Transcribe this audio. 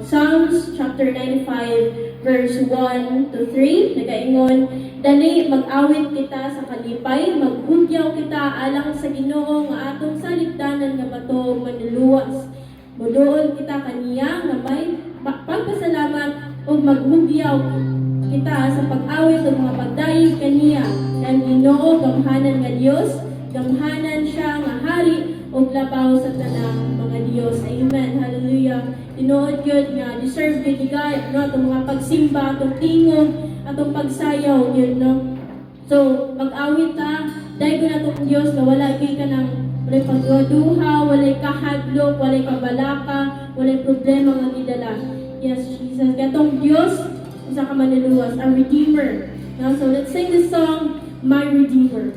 Psalms chapter 95 verse 1 to 3 nagaingon, dali mag-awit kita sa kalipay, maghugyaw kita alang sa Ginoo nga atong saligdanan nga bato manuluwas. Muduol kita kaniya nga may pagpasalamat ug maghugyaw kita sa pag-awit ug mga pagdayeg kaniya. Ang Ginoo gamhanan nga Dios, gamhanan siya nga hari ug labaw sa tanang mga Dios. Amen. Hallelujah. Tinuod gyud nga deserve gyud ni God no atong mga pagsimba, atong tingog, atong pagsayaw gyud no. So mag-awit ta dahil ko natong Dios na wala gyud ka nang walay pagduha, walay kahadlok, walay kabalaka, walay problema nga gidala. Yes, Jesus. Katong Dios usa ka manluluwas, our Redeemer. Now, so let's sing this song, My Redeemer.